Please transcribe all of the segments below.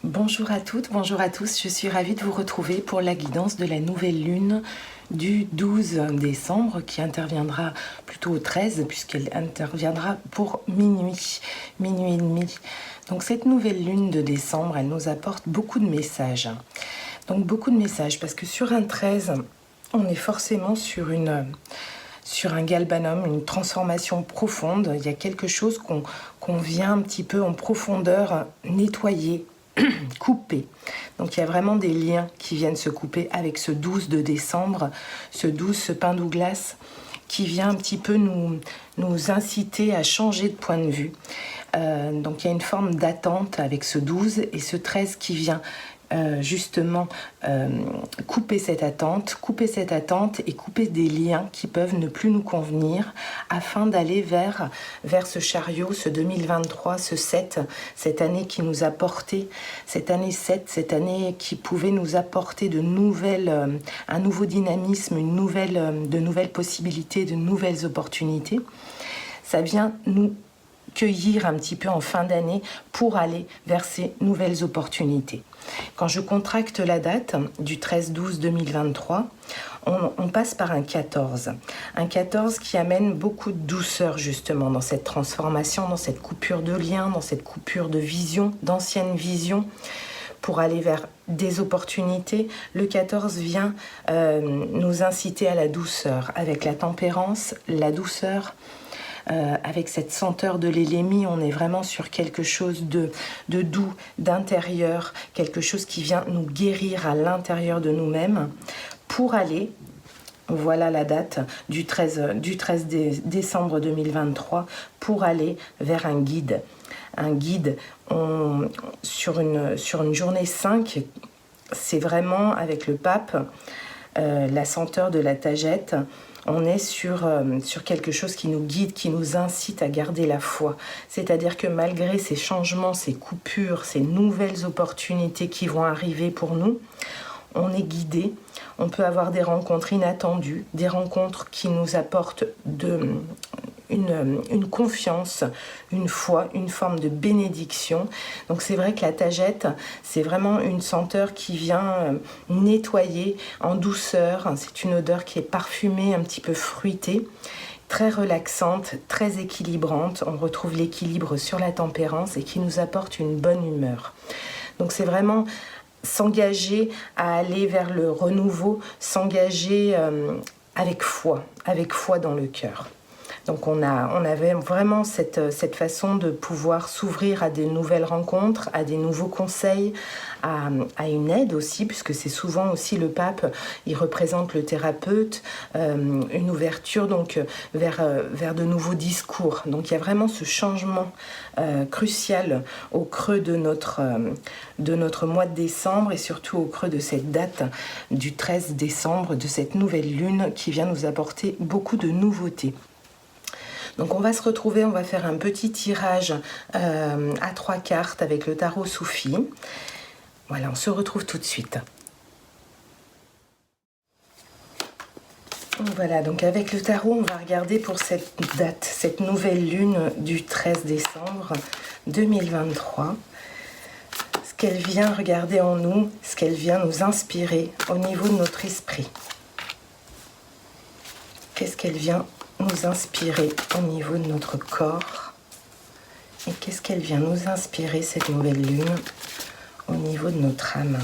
Bonjour à toutes, bonjour à tous, je suis ravie de vous retrouver pour la guidance de la nouvelle lune du 12 décembre qui interviendra plutôt au 13 puisqu'elle interviendra pour minuit et demi. Donc cette nouvelle lune de décembre, elle nous apporte beaucoup de messages. Donc beaucoup de messages parce que sur un 13, on est forcément sur un galbanum, une transformation profonde. Il y a quelque chose qu'on vient un petit peu en profondeur nettoyer, couper. Donc il y a vraiment des liens qui viennent se couper avec ce 12 de décembre, ce pain Douglas qui vient un petit peu nous inciter à changer de point de vue. Donc il y a une forme d'attente avec ce 12 et ce 13 qui vient justement couper cette attente et couper des liens qui peuvent ne plus nous convenir afin d'aller vers ce chariot, ce 2023, ce 7, cette année qui nous a porté, cette année 7, cette année qui pouvait nous apporter un nouveau dynamisme, de nouvelles possibilités, de nouvelles opportunités. Ça vient nous cueillir un petit peu en fin d'année pour aller vers ces nouvelles opportunités. Quand je contracte la date du 13-12-2023, on passe par un 14. Un 14 qui amène beaucoup de douceur justement dans cette transformation, dans cette coupure de liens, dans cette coupure de vision, d'anciennes visions, pour aller vers des opportunités. Le 14 vient nous inciter à la douceur, avec la tempérance, la douceur. Avec cette senteur de l'élémie, on est vraiment sur quelque chose de doux, d'intérieur, quelque chose qui vient nous guérir à l'intérieur de nous-mêmes pour aller, voilà la date du 13 décembre 2023, pour aller vers un guide. Un guide sur une journée 5, c'est vraiment avec le pape, la senteur de la tagette. On est sur quelque chose qui nous guide, qui nous incite à garder la foi. C'est-à-dire que malgré ces changements, ces coupures, ces nouvelles opportunités qui vont arriver pour nous, on est guidé. On peut avoir des rencontres inattendues, des rencontres qui nous apportent une confiance, une foi, une forme de bénédiction. Donc c'est vrai que la tagette, c'est vraiment une senteur qui vient nettoyer en douceur. C'est une odeur qui est parfumée, un petit peu fruitée, très relaxante, très équilibrante. On retrouve l'équilibre sur la tempérance et qui nous apporte une bonne humeur. Donc c'est vraiment s'engager à aller vers le renouveau, s'engager avec foi dans le cœur. Donc on avait vraiment cette façon de pouvoir s'ouvrir à des nouvelles rencontres, à des nouveaux conseils, à une aide aussi, puisque c'est souvent aussi le pape, il représente le thérapeute, une ouverture donc vers de nouveaux discours. Donc il y a vraiment ce changement crucial au creux de notre mois de décembre et surtout au creux de cette date du 13 décembre, de cette nouvelle lune qui vient nous apporter beaucoup de nouveautés. Donc on va se retrouver, on va faire un petit tirage à 3 cartes avec le tarot Soufi. Voilà, on se retrouve tout de suite. Voilà, donc avec le tarot, on va regarder pour cette date, cette nouvelle lune du 13 décembre 2023. Ce qu'elle vient regarder en nous, ce qu'elle vient nous inspirer au niveau de notre esprit. Qu'est-ce qu'elle vient nous inspirer au niveau de notre corps et qu'est-ce qu'elle vient nous inspirer cette nouvelle lune au niveau de notre âme.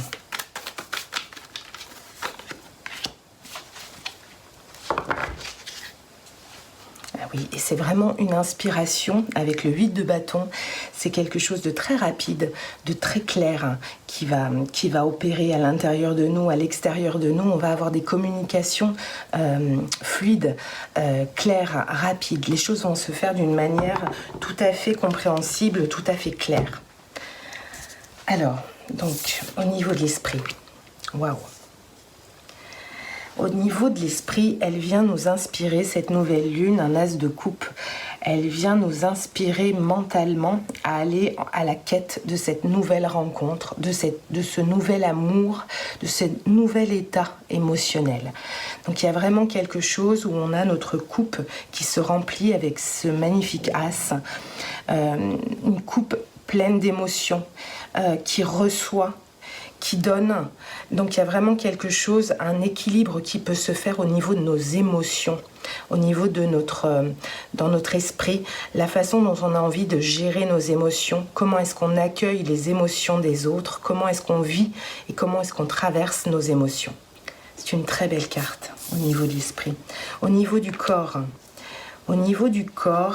Ah oui, et c'est vraiment une inspiration avec le 8 de bâton. C'est quelque chose de très rapide, de très clair qui va opérer à l'intérieur de nous, à l'extérieur de nous. On va avoir des communications fluides, claires, rapides. Les choses vont se faire d'une manière tout à fait compréhensible, tout à fait claire. Alors, donc, au niveau de l'esprit, waouh! Au niveau de l'esprit, elle vient nous inspirer, cette nouvelle lune, un as de coupe. Elle vient nous inspirer mentalement à aller à la quête de cette nouvelle rencontre, de ce nouvel amour, de ce nouvel état émotionnel. Donc il y a vraiment quelque chose où on a notre coupe qui se remplit avec ce magnifique as, une coupe pleine d'émotions, qui reçoit, qui donne. Donc il y a vraiment quelque chose, un équilibre qui peut se faire au niveau de nos émotions, au niveau de dans notre esprit, la façon dont on a envie de gérer nos émotions, comment est-ce qu'on accueille les émotions des autres, comment est-ce qu'on vit et comment est-ce qu'on traverse nos émotions. C'est une très belle carte au niveau de l'esprit. Au niveau du corps,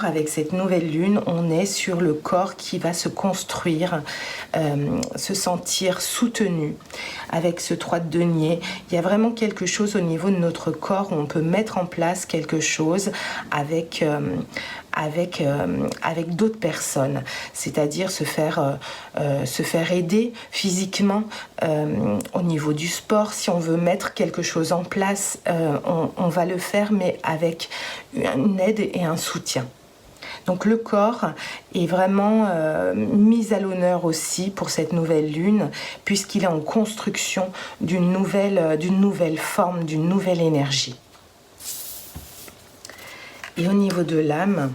avec cette nouvelle lune, on est sur le corps qui va se construire, se sentir soutenu. Avec ce 3 de denier, il y a vraiment quelque chose au niveau de notre corps où on peut mettre en place quelque chose avec d'autres personnes, c'est-à-dire se faire aider physiquement au niveau du sport. Si on veut mettre quelque chose en place, on va le faire, mais avec une aide et un soutien. Donc le corps est vraiment mis à l'honneur aussi pour cette nouvelle lune, puisqu'il est en construction d'une nouvelle forme, d'une nouvelle énergie. Et au niveau de l'âme,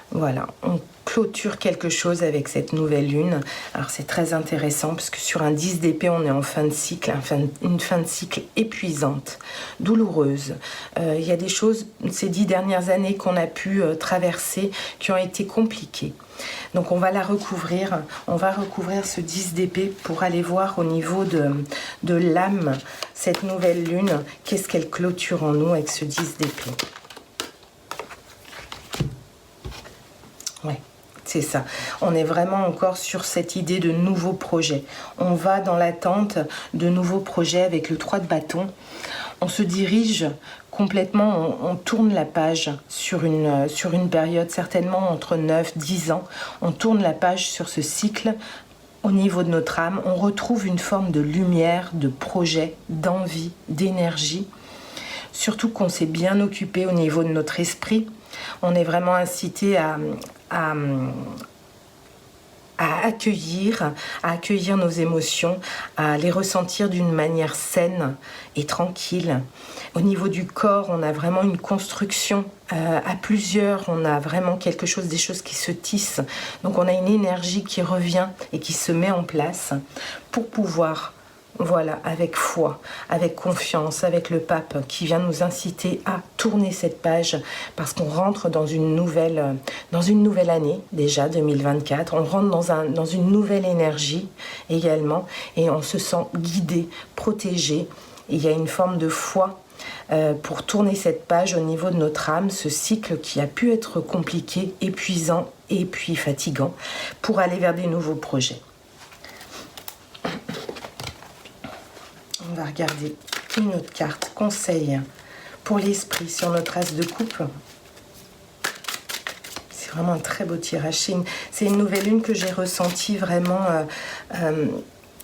voilà, on clôture quelque chose avec cette nouvelle lune. Alors c'est très intéressant parce que sur un 10 d'épée, on est en fin de cycle, une fin de cycle épuisante, douloureuse. Il y a des choses, ces 10 dernières années qu'on a pu traverser, qui ont été compliquées. Donc on va recouvrir ce 10 d'épée pour aller voir au niveau de l'âme, cette nouvelle lune, qu'est-ce qu'elle clôture en nous avec ce 10 d'épée. Ouais, c'est ça. On est vraiment encore sur cette idée de nouveaux projets. On va dans l'attente de nouveaux projets avec le 3 de bâton. On se dirige complètement, on tourne la page sur une période certainement entre 9-10 ans. On tourne la page sur ce cycle. Au niveau de notre âme, on retrouve une forme de lumière, de projet, d'envie, d'énergie. Surtout qu'on s'est bien occupé au niveau de notre esprit. On est vraiment incité à accueillir nos émotions, à les ressentir d'une manière saine et tranquille. Au niveau du corps, on a vraiment une construction à plusieurs, on a vraiment quelque chose, des choses qui se tissent. Donc on a une énergie qui revient et qui se met en place pour pouvoir, voilà, avec foi, avec confiance, avec le pape qui vient nous inciter à tourner cette page parce qu'on rentre dans une nouvelle année, déjà 2024. On rentre dans une nouvelle énergie également et on se sent guidé, protégé. Et il y a une forme de foi pour tourner cette page au niveau de notre âme, ce cycle qui a pu être compliqué, épuisant et puis fatigant pour aller vers des nouveaux projets. On va regarder une autre carte, conseil pour l'esprit sur notre as de coupe. C'est vraiment un très beau tirage. C'est une nouvelle lune que j'ai ressentie vraiment.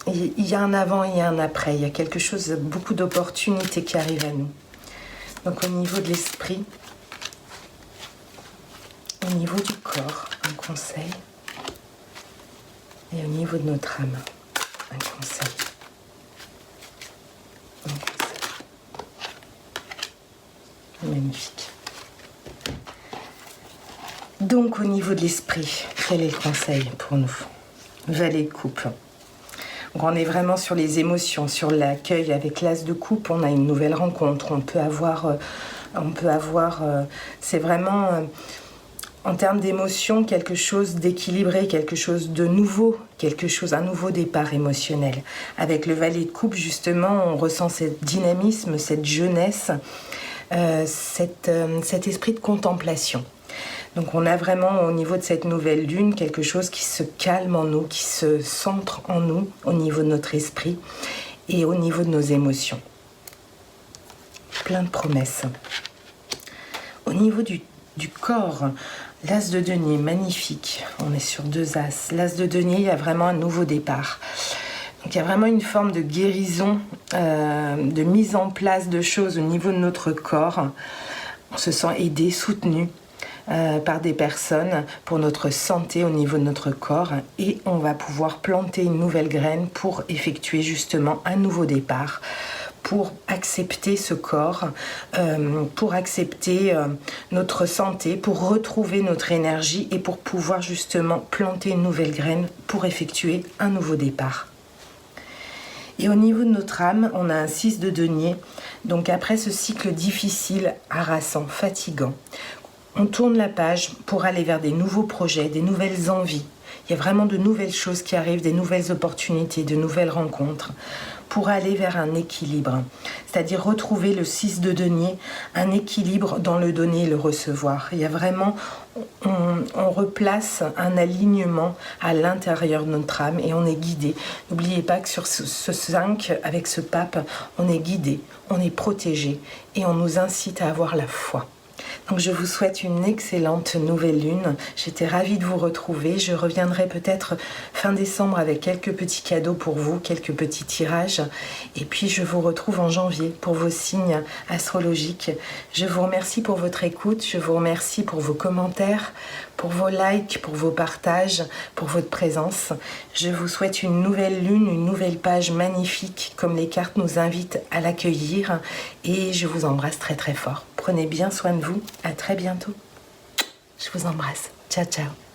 Il y a un avant et un après. Il y a quelque chose, beaucoup d'opportunités qui arrivent à nous. Donc au niveau de l'esprit, au niveau du corps, un conseil. Et au niveau de notre âme, un conseil. Magnifique. Donc au niveau de l'esprit, quel est le conseil pour nous? Valet de coupe. Donc, on est vraiment sur les émotions, sur l'accueil avec l'as de coupe. On a une nouvelle rencontre. On peut avoir c'est vraiment en termes d'émotion quelque chose d'équilibré, quelque chose de nouveau, un nouveau départ émotionnel. Avec le valet de coupe, justement, on ressent ce dynamisme, cette jeunesse, cet esprit de contemplation. Donc on a vraiment au niveau de cette nouvelle lune quelque chose qui se calme en nous, qui se centre en nous au niveau de notre esprit et au niveau de nos émotions. Plein de promesses. Au niveau du corps, l'as de denier, magnifique. On est sur 2 as. L'as de denier, il y a vraiment un nouveau départ. Donc il y a vraiment une forme de guérison, de mise en place de choses au niveau de notre corps. On se sent aidé, soutenu par des personnes pour notre santé au niveau de notre corps. Et on va pouvoir planter une nouvelle graine pour effectuer justement un nouveau départ, pour accepter ce corps, pour accepter notre santé, pour retrouver notre énergie et pour pouvoir justement planter une nouvelle graine pour effectuer un nouveau départ. Et au niveau de notre âme, on a un 6 de denier. Donc après ce cycle difficile, harassant, fatigant, on tourne la page pour aller vers des nouveaux projets, des nouvelles envies. Il y a vraiment de nouvelles choses qui arrivent, des nouvelles opportunités, de nouvelles rencontres pour aller vers un équilibre. C'est-à-dire retrouver le 6 de denier, un équilibre dans le donner et le recevoir. Il y a vraiment, on replace un alignement à l'intérieur de notre âme et on est guidé. N'oubliez pas que sur ce 5, avec ce pape, on est guidé, on est protégé et on nous incite à avoir la foi. Donc je vous souhaite une excellente nouvelle lune. J'étais ravie de vous retrouver. Je reviendrai peut-être fin décembre avec quelques petits cadeaux pour vous, quelques petits tirages. Et puis je vous retrouve en janvier pour vos signes astrologiques. Je vous remercie pour votre écoute. Je vous remercie pour vos commentaires, pour vos likes, pour vos partages, pour votre présence. Je vous souhaite une nouvelle lune, une nouvelle page magnifique comme les cartes nous invitent à l'accueillir. Et je vous embrasse très très fort. Prenez bien soin de vous. À très bientôt. Je vous embrasse. Ciao, ciao.